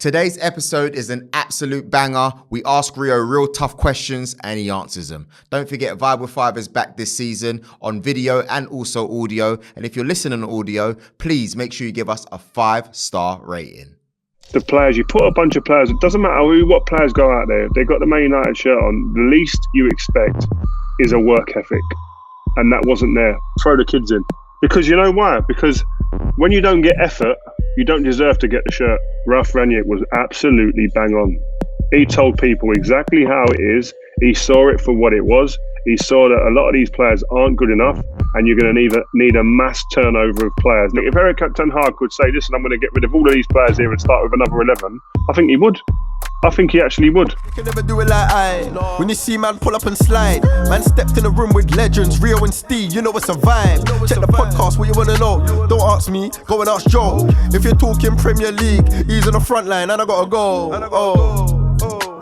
Today's episode is an absolute banger. We ask Rio real tough questions and he answers them. Don't forget, Vibe with Five is back this season on video and also audio. And if you're listening on audio, please make sure you give us a 5-star rating. The players, you put a bunch of players, it doesn't matter what players go out there, they got the Man United shirt on, the least you expect is a work ethic. And that wasn't there. Throw the kids in. Because you know why? Because when you don't get effort, you don't deserve to get the shirt. Ralph Rangnick was absolutely bang on. He told people exactly how it is. He saw it for what it was. He saw that a lot of these players aren't good enough and you're going to need a mass turnover of players. Look, if Erik ten Hag could say, listen, I'm going to get rid of all of these players here and start with another 11, I think he would. I think he actually would. You can never do it like I. No. When you see man pull up and slide, man stepped in a room with legends, Rio and Steve, you know it's a vibe. Check the podcast, what you want to know. Don't ask me, go and ask Joe. If you're talking Premier League, he's on the front line and I gotta go.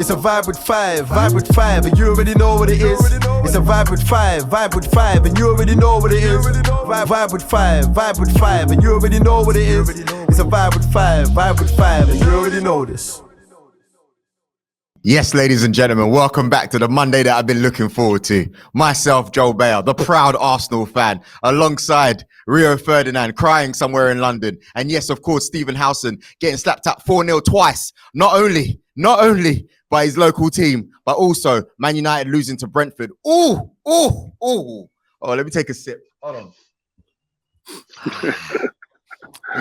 It's a vibe with five, and you already know what it is. It's a vibe with five, and you already know what it is. Vibe with five, and you already know what it is. It's a vibe with five, and you already know this. Yes, ladies and gentlemen, welcome back to the Monday that I've been looking forward to. Myself, Joel Beya, the proud Arsenal fan, alongside Rio Ferdinand crying somewhere in London. And yes, of course, Stephen Howson getting slapped up 4-0 twice. Not only by his local team, but also Man United losing to Brentford. Oh, let me take a sip. Hold on.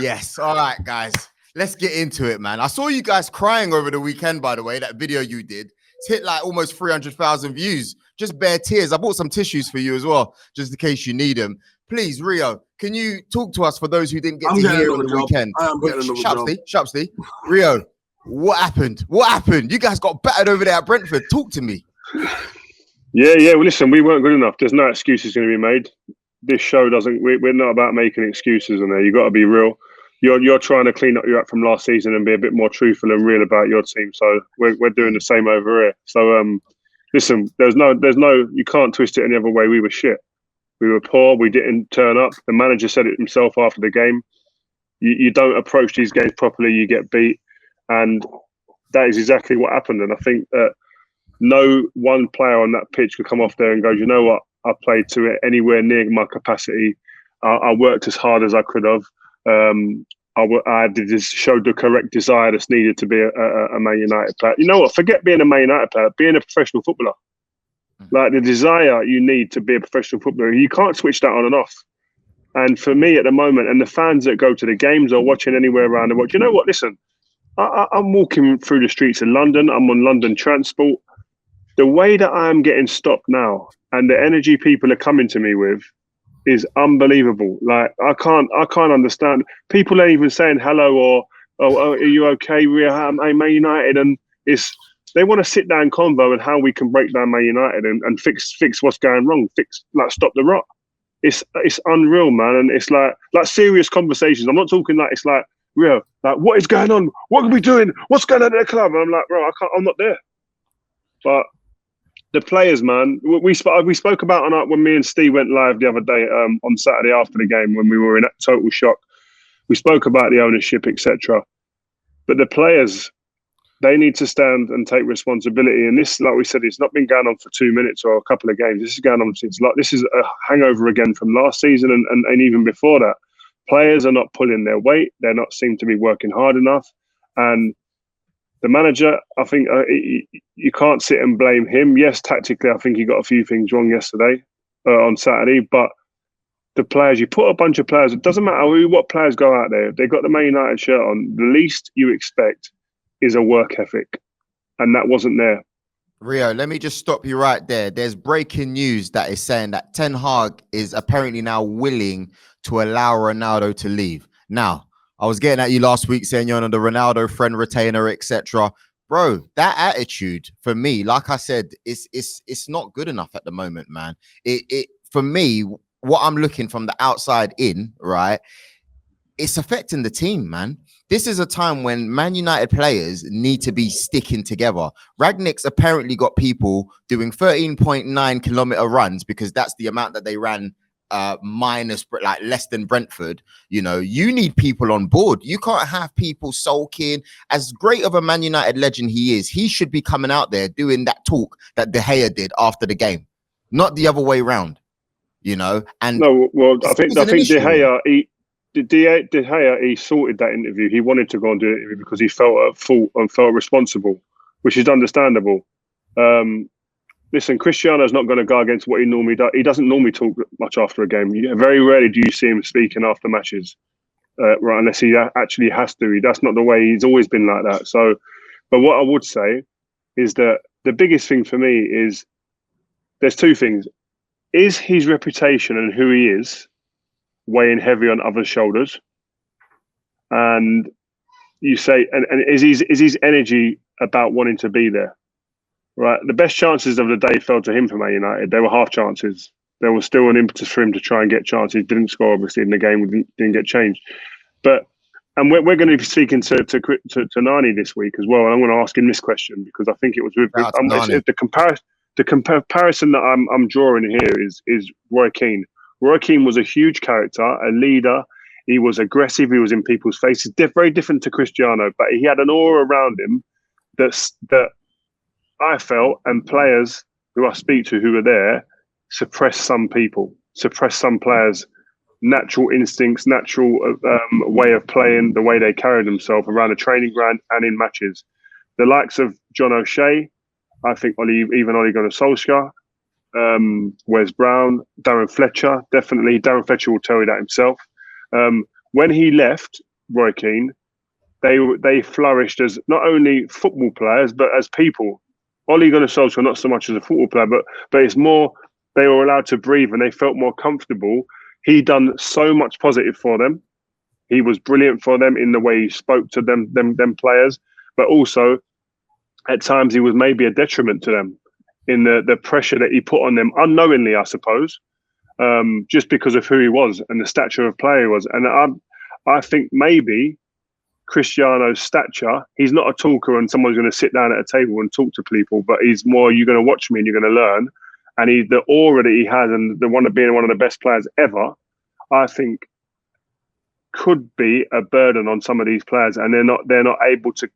Yes, all right, guys. Let's get into it, man. I saw you guys crying over the weekend, by the way, that video you did. It's hit like almost 300,000 views. Just bare tears. I bought some tissues for you as well, just in case you need them. Please, Rio, can you talk to us for those who didn't get to hear on the weekend? Shapsty, Rio, what happened? You guys got battered over there at Brentford. Talk to me. Yeah. Well, listen, we weren't good enough. There's no excuses going to be made. This show doesn't. We're not about making excuses on there. You got to be real. You're trying to clean up your act from last season and be a bit more truthful and real about your team. So we're doing the same over here. So listen, there's no you can't twist it any other way. We were shit. We were poor. We didn't turn up. The manager said it himself after the game. You don't approach these games properly, you get beat, and that is exactly what happened. And I think that no one player on that pitch could come off there and go, you know what, I played to it anywhere near my capacity. I worked as hard as I could have. I just showed the correct desire that's needed to be a Man United player. You know what? Forget being a Man United player. Being a professional footballer, like the desire you need to be a professional footballer, you can't switch that on and off. And for me at the moment, and the fans that go to the games or watching anywhere around the world, you know what? Listen, I'm walking through the streets of London. I'm on London transport. The way that I'm getting stopped now, and the energy people are coming to me with, is unbelievable. Like I can't understand. People ain't even saying hello or are you okay? I'm Man United, and they want to sit down convo and how we can break down Man United and fix what's going wrong. Stop the rot. It's unreal, man, and it's like serious conversations. I'm not talking like it's like real. Like what is going on? What are we doing? What's going on at the club? And I'm like, bro, I'm not there. But the players, man, we spoke about when me and Steve went live the other day on Saturday after the game when we were in total shock. We spoke about the ownership, etc. But the players, they need to stand and take responsibility. And this, like we said, it's not been going on for 2 minutes or a couple of games. This is going on since this is a hangover again from last season and even before that. Players are not pulling their weight. They're not seem to be working hard enough. And the manager, I think you can't sit and blame him. Yes, tactically, I think he got a few things wrong yesterday on Saturday. But the players, you put a bunch of players, it doesn't matter what players go out there. They got the Man United shirt on. The least you expect is a work ethic. And that wasn't there. Rio, let me just stop you right there. There's breaking news that is saying that Ten Hag is apparently now willing to allow Ronaldo to leave. Now, I was getting at you last week saying you're on the Ronaldo friend retainer, etc. Bro, that attitude for me, like I said, it's not good enough at the moment, man. It for me, what I'm looking from the outside in, right? It's affecting the team, man. This is a time when Man United players need to be sticking together. Rangnick's apparently got people doing 13.9 kilometer runs because that's the amount that they ran minus like less than Brentford, you know, you need people on board. You can't have people sulking. As great of a Man United legend he is, he should be coming out there doing that talk that De Gea did after the game, not the other way around, you know. And no, well, I think De issue. Gea, he sorted that interview. He wanted to go and do it because he felt at fault and felt responsible, which is understandable. Listen, Cristiano's not going to go against what he normally does. He doesn't normally talk much after a game. Very rarely do you see him speaking after matches, right? Unless he actually has to. That's not the way he's always been like that. So, but what I would say is that the biggest thing for me is there's two things. Is his reputation and who he is weighing heavy on others' shoulders? And you say, and is his energy about wanting to be there? Right, the best chances of the day fell to him for Man United. They were half chances. There was still an impetus for him to try and get chances. Didn't score, obviously, in the game. Didn't get changed. And we're going to be speaking to Nani this week as well. And I'm going to ask him this question because I think it was with the comparison that I'm drawing here is Roy Keane. Roy Keane was a huge character, a leader. He was aggressive. He was in people's faces. Very different to Cristiano, but he had an aura around him that I felt, and players who I speak to who were there, suppress some people, suppress some players' natural instincts, natural way of playing, the way they carry themselves around a training ground and in matches. The likes of John O'Shea, I think even Ole Gunnar Solskjaer, Wes Brown, Darren Fletcher, definitely. Darren Fletcher will tell you that himself. When he left, Roy Keane, they flourished as not only football players, but as people. Ole Gunnar Solskjaer, not so much as a football player, but it's more they were allowed to breathe and they felt more comfortable. He done so much positive for them. He was brilliant for them in the way he spoke to them players, but also at times he was maybe a detriment to them in the pressure that he put on them unknowingly, I suppose, just because of who he was and the stature of player he was. And I think maybe Cristiano's stature, he's not a talker and someone's going to sit down at a table and talk to people, but he's more, you're going to watch me and you're going to learn. And the aura that he has and the one of being one of the best players ever, I think could be a burden on some of these players, and they're not able to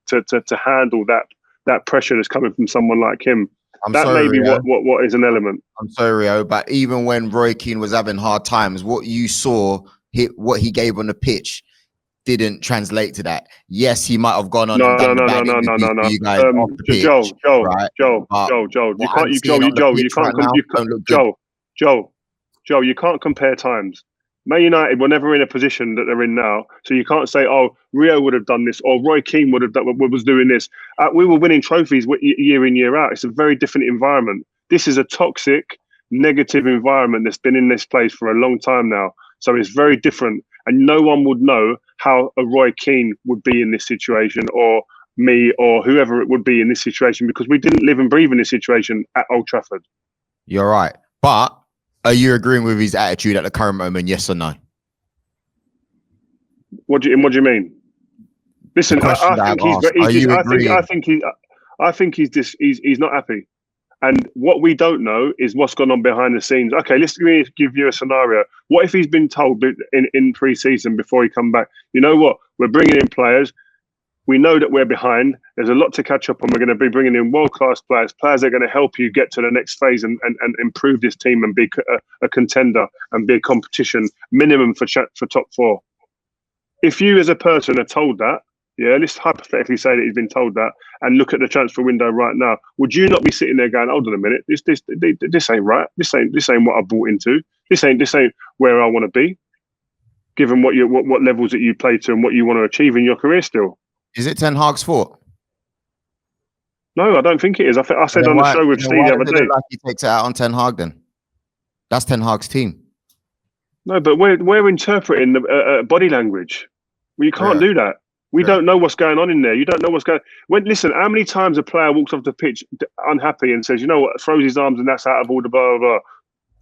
handle that pressure that's coming from someone like him. That may be what is an element. I'm sorry, Rio, but even when Roy Keane was having hard times, what you saw, what he gave on the pitch, didn't translate to that. Yes, he might have gone on and done the bad interviews for you guys off the pitch, Joe, you can't compare times. Man United were never in a position that they're in now, so you can't say, "Oh, Rio would have done this," or "Roy Keane was doing this." We were winning trophies year in, year out. It's a very different environment. This is a toxic, negative environment that's been in this place for a long time now. So it's very different, and no one would know how a Roy Keane would be in this situation, or me, or whoever it would be in this situation, because we didn't live and breathe in this situation at Old Trafford. You're right, but are you agreeing with his attitude at the current moment? Yes or no? What do you mean? Listen, I think he's not happy. And what we don't know is what's gone on behind the scenes. Okay, let's give you a scenario. What if he's been told in pre-season before he come back, you know what, we're bringing in players. We know that we're behind. There's a lot to catch up on. We're going to be bringing in world-class players that are going to help you get to the next phase and improve this team and be a contender and be a competition minimum for top four. If you as a person are told that, yeah, let's hypothetically say that he's been told that, and look at the transfer window right now, would you not be sitting there going, hold on a minute, this ain't right. This ain't what I bought into. This ain't where I want to be, given what levels that you play to and what you want to achieve in your career still. Is it Ten Hag's fault? No, I don't think it is. I said on the show with Steve the other day. Like he takes it out on Ten Hag then? That's Ten Hag's team. No, but we're interpreting the body language. Well, you can't do that. We don't know what's going on in there. You don't know what's going on. Listen, how many times a player walks off the pitch unhappy and says, you know what, throws his arms and that's out of order, blah, blah, blah.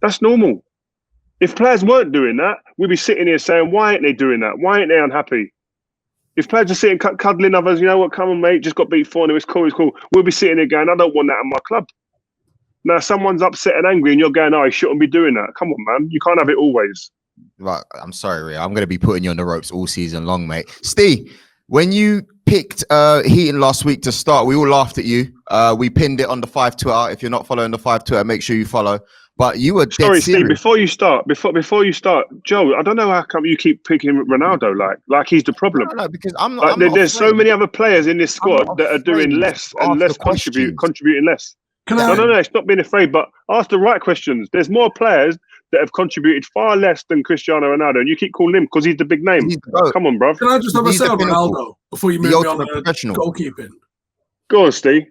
That's normal. If players weren't doing that, we'd be sitting here saying, why aren't they doing that? Why aren't they unhappy? If players are sitting cuddling others, you know what, come on, mate, just got beat 4-0, it's cool. We'll be sitting there going, I don't want that in my club. Now someone's upset and angry and you're going, oh, he shouldn't be doing that. Come on, man. You can't have it always. Right, I'm sorry, Ria. I'm going to be putting you on the ropes all season long, mate. Steve, when you picked Heaton last week to start, we all laughed at you. We pinned it on the 5 Twitter. If you're not following the 5 Twitter, make sure you follow. But you were Sorry, Steve, before you start, Joe, I don't know how come you keep picking Ronaldo like he's the problem. No, because I'm not. Like, I'm not there's afraid. so many other players in this squad that are doing less and less, contributing less. No, it's not being afraid, but ask the right questions. There's more players that have contributed far less than Cristiano Ronaldo, and you keep calling him because he's the big name. Come on, bro. Can I just have a say on Ronaldo before you move me on to goalkeeping? Go on, Steve.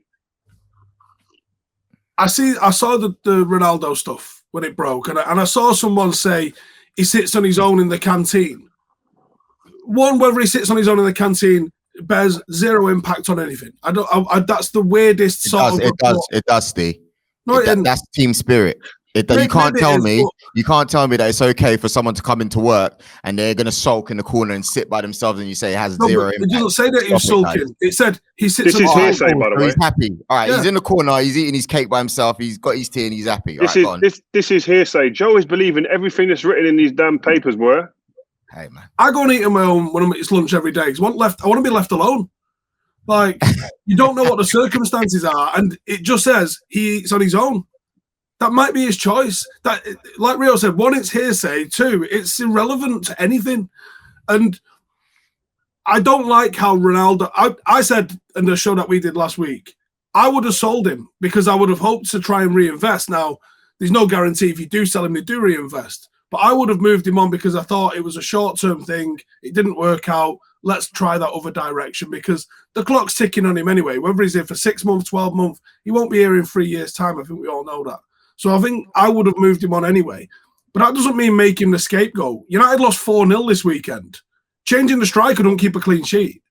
I saw the Ronaldo stuff when it broke, and I saw someone say he sits on his own in the canteen. Whether he sits on his own in the canteen bears zero impact on anything. That's the weirdest sort of. It does, Steve. No, that's team spirit. You can't tell me that it's okay for someone to come into work and they're going to sulk in the corner and sit by themselves, and you say it has zero impact. It doesn't say that he was sulking. It said he sits. This is hearsay, by the way. He's happy. All right, he's in the corner. He's eating his cake by himself. He's got his tea and he's happy. This is hearsay. Joe is believing everything that's written in these damn papers, boy. Hey man, I go and eat on my own when I'm at his lunch every day. I want to be left alone. Like you don't know what the circumstances are, and it just says he eats on his own. That might be his choice. That, like Rio said, one, it's hearsay. Two, it's irrelevant to anything. And I don't like how Ronaldo. I said in the show that we did last week, I would have sold him because I would have hoped to try and reinvest. Now, there's no guarantee if you do sell him, they do reinvest. But I would have moved him on because I thought it was a short-term thing. It didn't work out. Let's try that other direction because the clock's ticking on him anyway. Whether he's here for 6 months, 12 months, he won't be here in 3 years' time. I think we all know that. So I think I would have moved him on anyway. But that doesn't mean make him the scapegoat. United lost 4-0 this weekend. Changing the striker don't keep a clean sheet.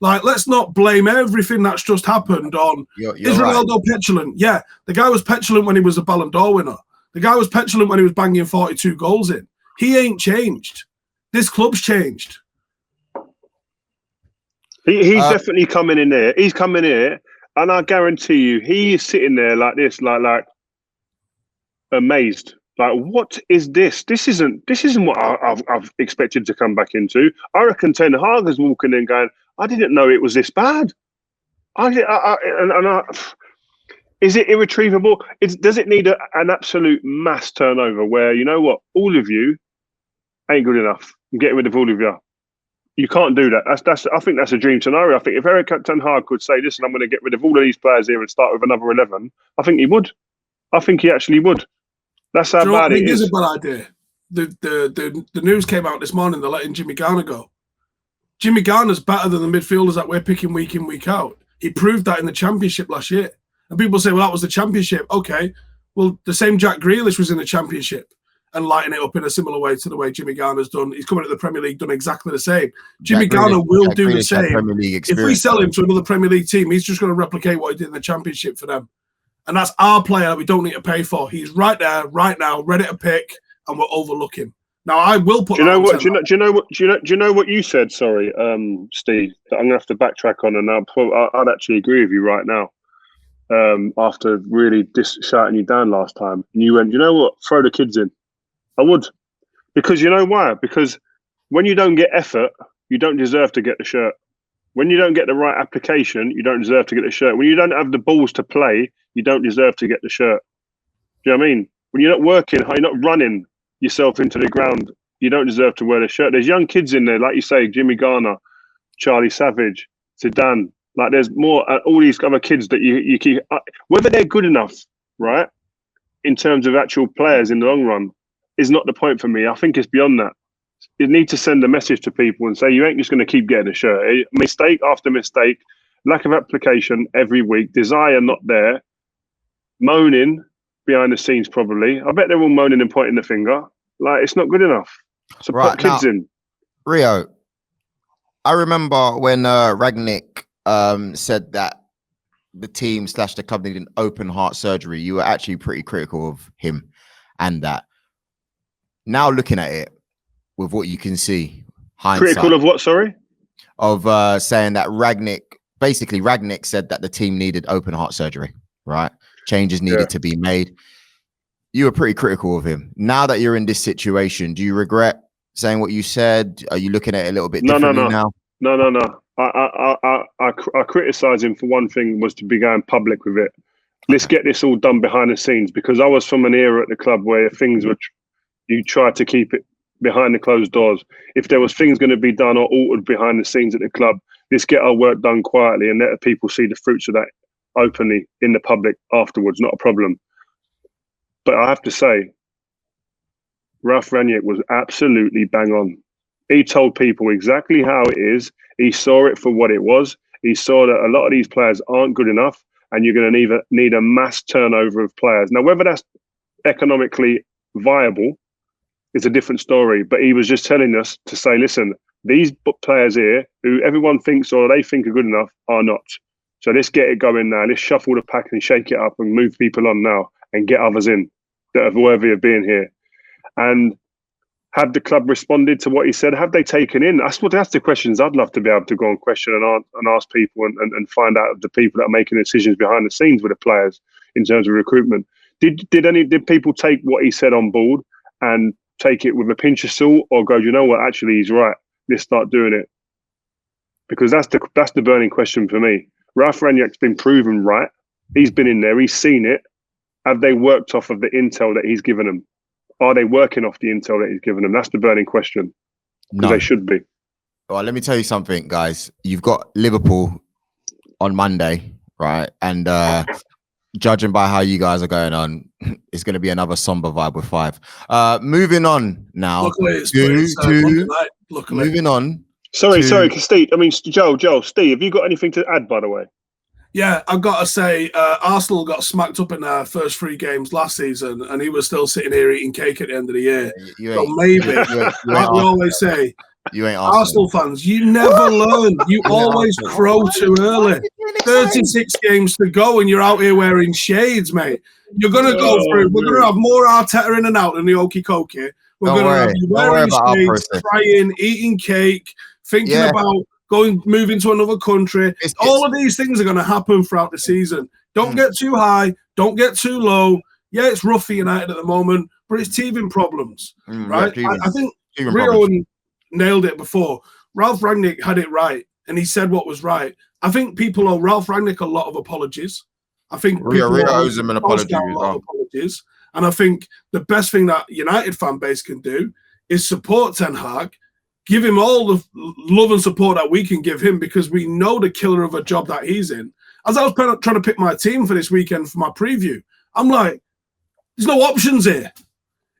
Like, let's not blame everything that's just happened on, is Ronaldo petulant? Yeah, the guy was petulant when he was a Ballon d'Or winner. The guy was petulant when he was banging 42 goals in. He ain't changed. This club's changed. He's definitely coming in there. He's coming here, and I guarantee you, he is sitting there like this, like amazed. Like, what is this? This isn't what I've expected to come back into. I reckon Ten Hag is walking in going, I didn't know it was this bad. Is it irretrievable? Does it need an absolute mass turnover where, you know what, all of you ain't good enough? I'm getting rid of all of you. You can't do that. I think that's a dream scenario. I think if Erik Ten Hag could say, listen, I'm going to get rid of all of these players here and start with another 11, I think he would. I think he actually would. That's how bad it is. It's a bad idea. The news came out this morning. They're letting Jimmy Garner go. Jimmy Garner's better than the midfielders that we're picking week in, week out. He proved that in the Championship last year. And people say, well, that was the Championship. Okay. Well, the same Jack Grealish was in the Championship and lighting it up in a similar way to the way Jimmy Garner's done. He's coming to the Premier League, done exactly the same. Jimmy Garner will do the same. If we sell him to another Premier League team, he's just going to replicate what he did in the Championship for them. And that's our player that we don't need to pay for. He's right there, right now, ready to pick, and we're overlooking. Now I will put. Do you know what you said? Sorry, Steve. That I'm gonna have to backtrack on, and I'd actually agree with you right now. After really shouting you down last time, and you went, you know what? Throw the kids in. I would, because you know why? Because when you don't get effort, you don't deserve to get the shirt. When you don't get the right application, you don't deserve to get the shirt. When you don't have the balls to play, you don't deserve to get the shirt. Do you know what I mean? When you're not working, you're not running yourself into the ground, you don't deserve to wear the shirt. There's young kids in there, like you say, Jimmy Garner, Charlie Savage, Zidane. Like there's more, all these other kids that you keep, whether they're good enough, right, in terms of actual players in the long run, is not the point for me. I think it's beyond that. You need to send a message to people and say, you ain't just going to keep getting a shirt. Mistake after mistake, lack of application every week, desire not there, moaning behind the scenes probably. I bet they're all moaning and pointing the finger. Like, it's not good enough. So put kids in. Rio, I remember when Rangnick said that the team / the club needed an open heart surgery. You were actually pretty critical of him and that. Now looking at it, with what you can see, hindsight, critical of what? Sorry, of saying that Rangnick said that the team needed open heart surgery, right? changes needed to be made. You were pretty critical of him. Now that you're in this situation, do you regret saying what you said? Are you looking at it a little bit differently now? No. I criticise him for one thing, was to be going public with it. Let's get this all done behind the scenes, because I was from an era at the club where things were, you tried to keep it behind the closed doors. If there was things going to be done or altered behind the scenes at the club, let's get our work done quietly and let people see the fruits of that openly in the public afterwards. Not a problem. But I have to say, Ralf Rangnick was absolutely bang on. He told people exactly how it is. He saw it for what it was. He saw that a lot of these players aren't good enough, and you're going to need a mass turnover of players. Now, whether that's economically viable is a different story. But he was just telling us to say, listen, these players here, who everyone thinks or they think are good enough, are not. So let's get it going now. Let's shuffle the pack and shake it up and move people on now and get others in that are worthy of being here. And have the club responded to what he said? Have they taken in? That's the questions I'd love to be able to go and question and ask people and find out of the people that are making decisions behind the scenes with the players in terms of recruitment. Did people take what he said on board and take it with a pinch of salt, or go, you know what, actually he's right, let's start doing it? Because that's the burning question for me. Ralf Rangnick's been proven right. He's been in there, he's seen it. Have they worked off of the intel that he's given them? Are they working off the intel that he's given them? That's the burning question. Because they should be. Well, let me tell you something, guys. You've got Liverpool on Monday, right? And judging by how you guys are going on, it's going to be another somber vibe with 5. Moving on now. Luckily, moving on. Sorry, Steve. I mean, Joel, Steve, have you got anything to add, by the way? Yeah, I've got to say, Arsenal got smacked up in their first 3 games last season, and he was still sitting here eating cake at the end of the year. So maybe, like we always say, you ain't Arsenal fans, you never learn. You always crow too early. 36 games to go, and you're out here wearing shades, mate. You're going to go through. We're going to have more Arteta in and out than the Okie Kokie. We're going to have you wearing shades, crying, eating cake, thinking about moving to another country. All of these things are going to happen throughout the season. Don't get too high. Don't get too low. Yeah, it's rough for United at the moment, but it's teething problems, right? I think Rio nailed it before. Ralf Rangnick had it right, and he said what was right. I think people owe Ralf Rangnick a lot of apologies. I think Rio owes him an apology. And I think the best thing that United fan base can do is support Ten Hag. Give him all the love and support that we can give him, because we know the killer of a job that he's in. As I was trying to pick my team for this weekend for my preview, I'm like, there's no options here.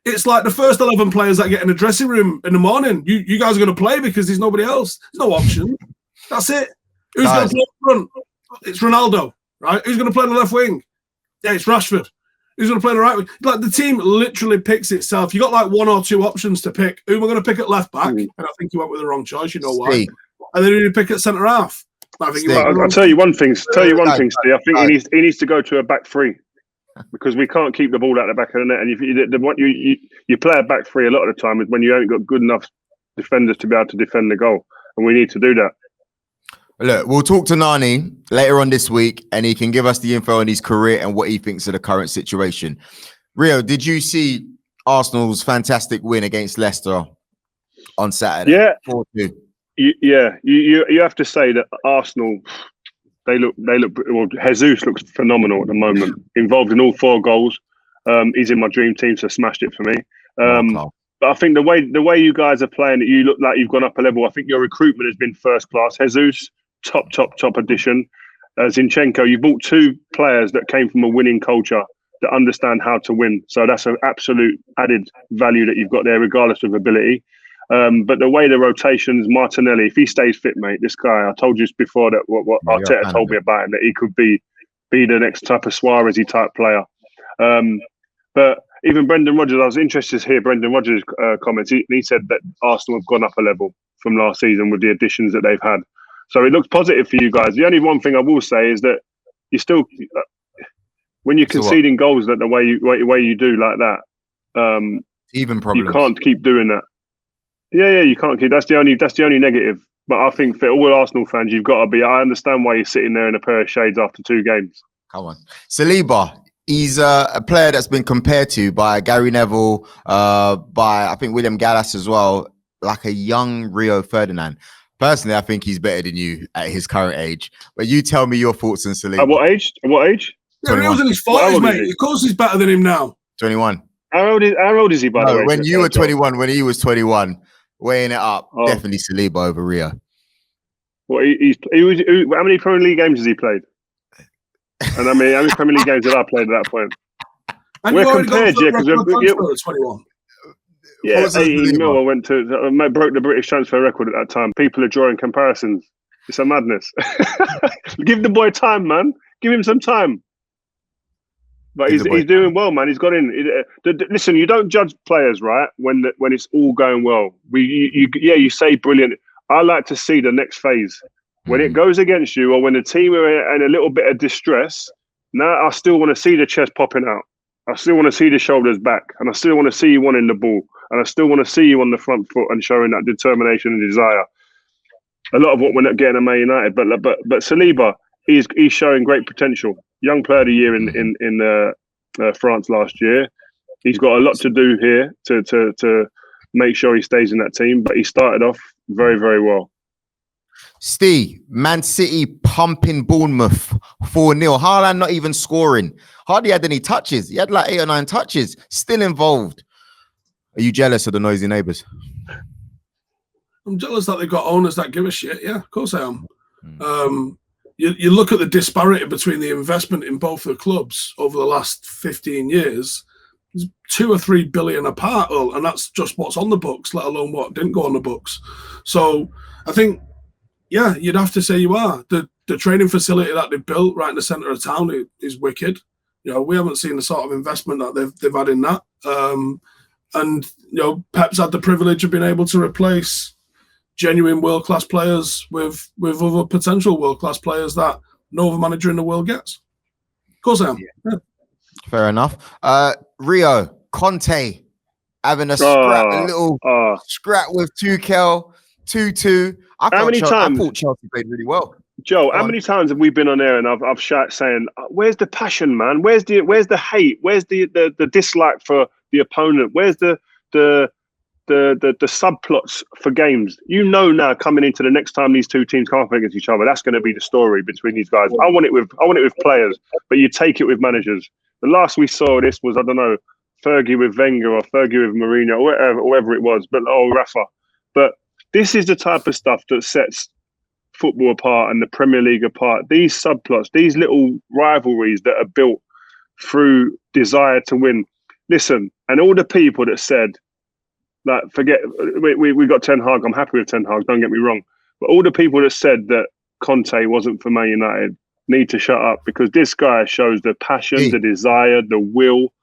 It's like the first 11 players that get in the dressing room in the morning. You guys are going to play because there's nobody else. There's no option. That's it. Who's going to play up front? It's Ronaldo, right? Who's going to play on the left wing? Yeah, it's Rashford. Who's going to play on the right wing? Like, the team literally picks itself. You got like 1 or 2 options to pick. Who am I going to pick at left back? And I think you went with the wrong choice. You know why? And then who do you pick at centre half? I'll tell you one thing. Steve. I think he needs to go to a back 3, because we can't keep the ball out the back of the net. And if you play a back 3 a lot of the time is when you haven't got good enough defenders to be able to defend the goal, and we need to do that. Look, we'll talk to Nani later on this week, and he can give us the info on his career and what he thinks of the current situation. Rio, did you see Arsenal's fantastic win against Leicester on Saturday? Yeah. 4-2. You have to say that Arsenal, they look. Well, Jesus looks phenomenal at the moment. Involved in all 4 goals. He's in my dream team, so smashed it for me. But I think the way you guys are playing, you look like you've gone up a level. I think your recruitment has been first class. Jesus, top addition. Zinchenko, you bought 2 players that came from a winning culture that understand how to win. So that's an absolute added value that you've got there, regardless of ability. But the way the rotations, Martinelli, if he stays fit, mate, this guy, I told you before that what Arteta told me about him, that he could be the next type of Suarez-y type player. But even Brendan Rodgers, I was interested to hear Brendan Rodgers' comments. He said that Arsenal have gone up a level from last season with the additions that they've had. So it looks positive for you guys. The only one thing I will say is that you still, when you're conceding goals that the way you do like that, even problems. You can't keep doing that. Yeah, you can't keep. That's the only negative. But I think for all Arsenal fans, you've got to be. I understand why you're sitting there in a pair of shades after 2 games. Come on, Saliba. He's a player that's been compared to by Gary Neville, by I think William Gallas as well, like a young Rio Ferdinand. Personally, I think he's better than you at his current age. But you tell me your thoughts on Saliba. At what age? At what age? Yeah, Rio's in his 40s, mate. Of course he's better than him now. 21. How old is he, by the way? When you were 21, when he was 21, weighing it up, definitely Saliba over Rio. Well, how many Premier League games has he played? And how many Premier League games did I play at that point? And we're compared, yeah, because we're 21. Yeah, 18 mil. I went to broke the British transfer record at that time. People are drawing comparisons. It's a madness. Give the boy time, man. Give him some time. But he's doing well, man. He's got in. Listen, you don't judge players, right? When it's all going well. You say brilliant. I like to see the next phase. When it goes against you, or when the team are in a little bit of distress. Now I still want to see the chest popping out. I still want to see the shoulders back, and I still want to see you wanting the ball, and I still want to see you on the front foot and showing that determination and desire. A lot of what we're not getting at Man United, but Saliba, he's showing great potential. Young player of the year in France last year. He's got a lot to do here to make sure he stays in that team, but he started off very, very well. Steve, Man City pumping Bournemouth 4-0. Haaland not even scoring. Hardly had any touches. He had like 8 or 9 touches. Still involved. Are you jealous of the noisy neighbours? I'm jealous that they've got owners that give a shit. Yeah, of course I am. You look at the disparity between the investment in both the clubs over the last 15 years. There's 2 or 3 billion apart, and that's just what's on the books, let alone what didn't go on the books. So I think, yeah, you'd have to say you are. The training facility that they've built right in the centre of town is wicked. You know, we haven't seen the sort of investment that they've had in that. And, you know, Pep's had the privilege of being able to replace genuine world-class players with other potential world-class players that no other manager in the world gets. Of course I am. Yeah. Fair enough. Rio, Conte having a little scrap with Tuchel, 2-2. I thought Chelsea played really well. Joe, how many times have we been on air and I've shouted saying, "Where's the passion, man? Where's the hate? Where's the dislike for the opponent? Where's the subplots for games?" You know now, coming into the next time these two teams come up against each other, that's going to be the story between these guys. I want it with players, but you take it with managers. The last we saw this was, I don't know, Fergie with Wenger or Fergie with Mourinho or whatever it was, but Rafa. But this is the type of stuff that sets football apart and the Premier League apart. These subplots, these little rivalries that are built through desire to win. Listen, and all the people that said, like, forget, we got Ten Hag, I'm happy with Ten Hag, don't get me wrong. But all the people that said that Conte wasn't for Man United need to shut up, because this guy shows the passion, the desire, the will,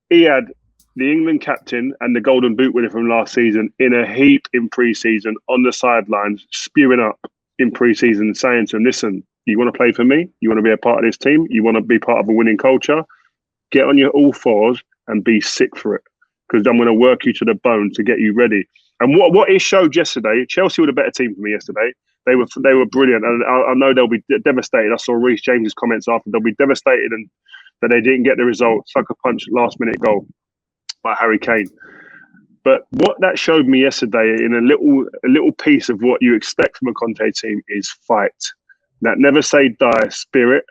he had the England captain and the Golden Boot winner from last season in a heap in pre-season on the sidelines, spewing up in pre-season, saying to him, "Listen, you want to play for me? You want to be a part of this team? You want to be part of a winning culture? Get on your all fours and be sick for it, because I'm going to work you to the bone to get you ready." And what it showed yesterday, Chelsea were the better team for me yesterday. They were brilliant, and I know they'll be devastated. I saw Reece James's comments after. They'll be devastated and that they didn't get the result. Sucker punch, last minute goal by Harry Kane. But what that showed me yesterday, in a little piece of what you expect from a Conte team, is fight. That never say die spirit,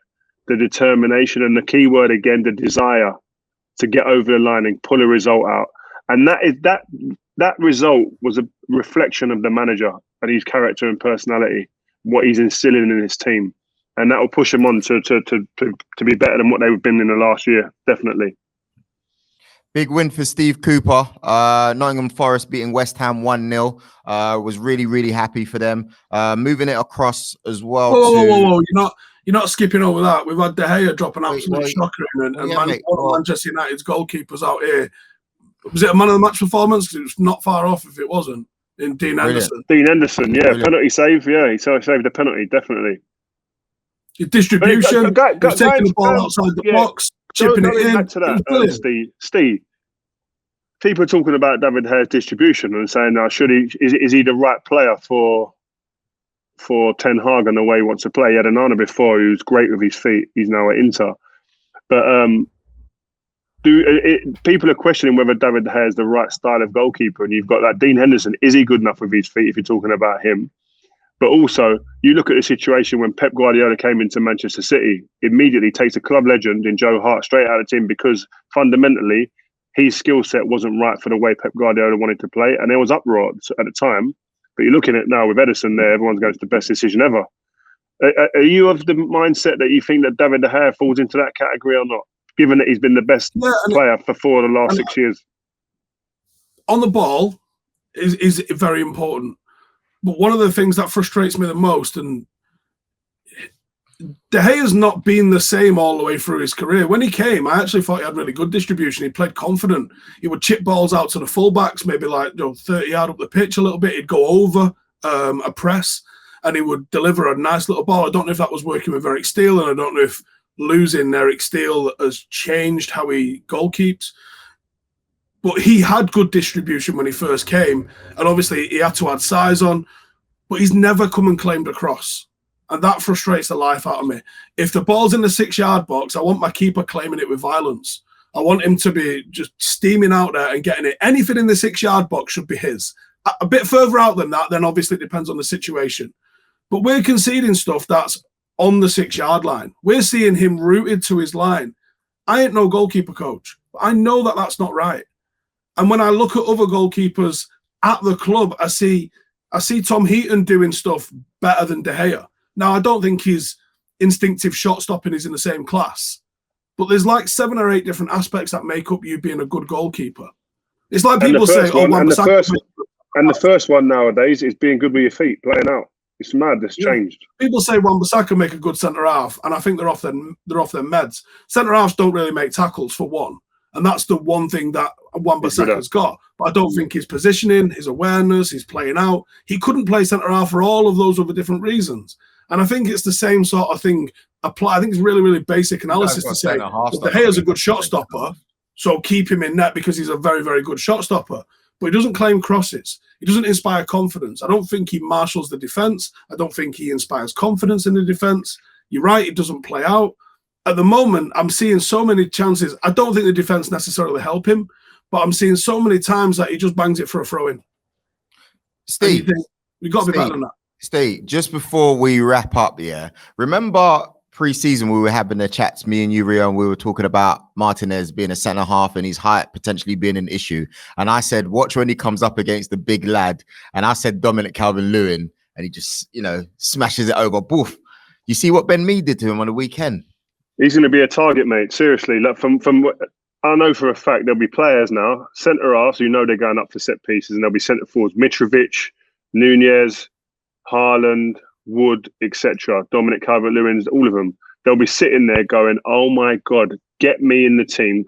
the determination, and the key word again, the desire to get over the line and pull a result out. And that result was a reflection of the manager and his character and personality, what he's instilling in his team. And that will push them on to be better than what they've been in the last year, definitely. Big win for Steve Cooper. Nottingham Forest beating West Ham 1-0. Was really, really happy for them. Moving it across as well. Whoa. You're not skipping over that. We've had De Gea drop an absolute shocker in, and one of Manchester United's goalkeepers out here. Was it a man of the match performance? It was not far off if it wasn't. In Dean Henderson. Dean Henderson, yeah. Brilliant. Penalty save, yeah. He saved the penalty, definitely. Your distribution, he's taking the ball outside the box, chipping it in. Back to that, Steve. People are talking about David De Gea's distribution and saying, "Is he the right player for for Ten Hag and the way he wants to play. He had Onana before, who was great with his feet. He's now at Inter. But people are questioning whether David De Gea is the right style of goalkeeper. And you've got that Dean Henderson. Is he good enough with his feet if you're talking about him? But also, you look at the situation when Pep Guardiola came into Manchester City, immediately takes a club legend in Joe Hart straight out of the team because fundamentally his skill set wasn't right for the way Pep Guardiola wanted to play. And there was uproar at the time. But you're looking at it now with Ederson there, everyone's going, it's the best decision ever. Are you of the mindset that you think that David De Gea falls into that category or not, given that he's been the best player for 4 of the last 6 years? On the ball is very important. But one of the things that frustrates me the most, and De Gea's not been the same all the way through his career. When he came, I actually thought he had really good distribution. He played confident. He would chip balls out to the fullbacks, maybe 30 yard up the pitch a little bit. He'd go over a press and he would deliver a nice little ball. I don't know if that was working with Eric Steele, and I don't know if losing Eric Steele has changed how he goalkeeps. But he had good distribution when he first came. And obviously he had to add size on, but he's never come and claimed a cross. And that frustrates the life out of me. If the ball's in the 6 yard box, I want my keeper claiming it with violence. I want him to be just steaming out there and getting it. Anything in the 6 yard box should be his. A bit further out than that, then obviously it depends on the situation. But we're conceding stuff that's on the 6 yard line. We're seeing him rooted to his line. I ain't no goalkeeper coach, but I know that that's not right. And when I look at other goalkeepers at the club, I see Tom Heaton doing stuff better than De Gea. Now, I don't think his instinctive shot stopping is in the same class, but there's 7 or 8 different aspects that make up you being a good goalkeeper. It's like people say, the first one nowadays is being good with your feet, playing out. It's mad. It's changed. People say Wan-Bissaka make a good centre half, and I think they're off their meds. Centre halves don't really make tackles, for one, and that's the one thing that Wan-Bissaka's got. But I don't think his positioning, his awareness, his playing out. He couldn't play centre half for all of those other different reasons. And I think it's the same sort of thing apply. I think it's really, really basic analysis to say that De Gea's a good shot stopper, so keep him in net because he's a very, very good shot stopper. But he doesn't claim crosses. He doesn't inspire confidence. I don't think he marshals the defence. I don't think he inspires confidence in the defence. You're right, it doesn't play out. At the moment, I'm seeing so many chances. I don't think the defence necessarily help him, but I'm seeing so many times that he just bangs it for a throw-in. Steve, we've got to be better than that. Steve, just before we wrap up, remember pre-season we were having the chats, me and you, Rio, and we were talking about Martinez being a centre half and his height potentially being an issue. And I said, watch when he comes up against the big lad. And I said Dominic Calvert-Lewin, and he just, smashes it over. Boof. You see what Ben Mee did to him on the weekend? He's going to be a target, mate. Seriously, from I know for a fact there'll be players now, centre halves, who know they're going up for set pieces, and there'll be centre forwards, Mitrovic, Nunez, Haaland, Wood, etc., Dominic Calvert-Lewin, all of them. They'll be sitting there going, "Oh my God, get me in the team.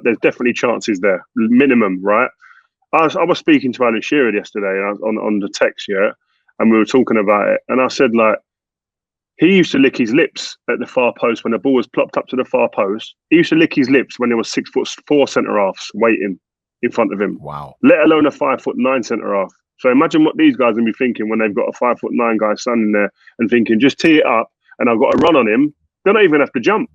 There's definitely chances there, minimum, right?" I was speaking to Alan Shearer yesterday on the text, and we were talking about it, and I said he used to lick his lips at the far post when the ball was plopped up to the far post. He used to lick his lips when there was 6'4" centre halves waiting in front of him. Wow. Let alone a 5'9" centre half. So imagine what these guys will be thinking when they've got a 5'9" guy standing there and thinking, just tee it up and I've got to run on him. They don't even have to jump.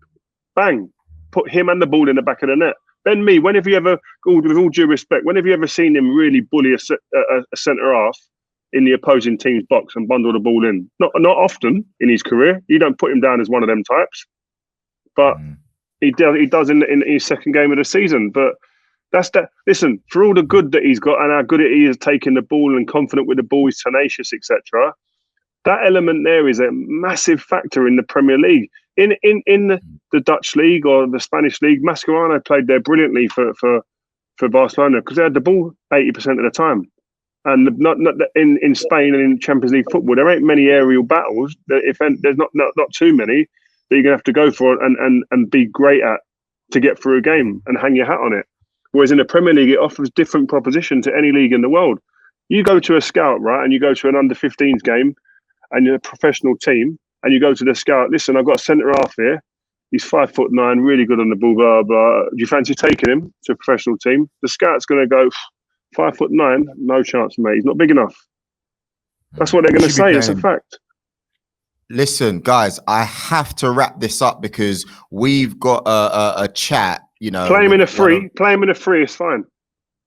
Bang. Put him and the ball in the back of the net. Ben Mee, when have you ever, with all due respect, when have you ever seen him really bully a centre half in the opposing team's box and bundle the ball in? Not often in his career. You don't put him down as one of them types. But he does in his second game of the season. But that's that. Listen, for all the good that he's got and how good he is taking the ball and confident with the ball, he's tenacious, etc. That element there is a massive factor in the Premier League. In the Dutch league or the Spanish league, Mascherano played there brilliantly for Barcelona because they had the ball 80% of the time. And not in Spain and in Champions League football, there ain't many aerial battles. There's not too many that you're gonna have to go for and be great at to get through a game and hang your hat on it. Whereas in the Premier League, it offers different proposition to any league in the world. You go to a scout, right, and you go to an under-15s game and you're a professional team and you go to the scout, listen, I've got a centre half here. He's 5'9", really good on the ball, blah, blah. Do you fancy taking him to a professional team? The scout's going to go, 5'9", no chance, mate. He's not big enough. That's what they're going to say. It's a fact. Listen, guys, I have to wrap this up because we've got a chat. Play him in a free. Play him in a free. It's fine.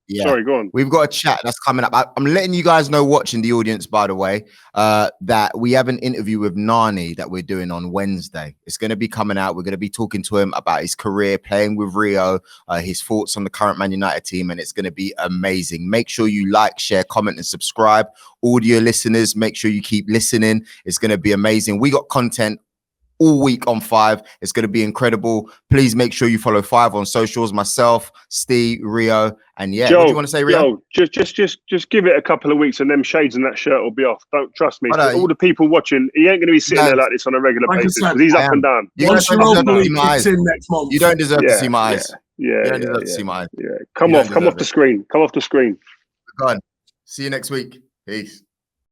Yeah. Sorry, go on. We've got a chat that's coming up. I'm letting you guys know, watching the audience, by the way, that we have an interview with Nani that we're doing on Wednesday. It's going to be coming out. We're going to be talking to him about his career playing with Rio, his thoughts on the current Man United team, and it's going to be amazing. Make sure you like, share, comment, and subscribe. Audio listeners, make sure you keep listening. It's going to be amazing. We got content all week on 5. It's going to be incredible. Please make sure you follow 5 on socials. Myself, Steve, Rio, and yeah. Joe, what do you want to say, Rio? Just give it a couple of weeks and them shades and that shirt will be off. Don't trust me. But, all the people watching, he ain't going to be sitting there like this on a regular basis because he's up and down. You don't deserve to see my eyes. Next month. You don't deserve to see my eyes. Yeah, you don't deserve to see my eyes. Yeah, come off the screen. Come off the screen. Go on. See you next week. Peace.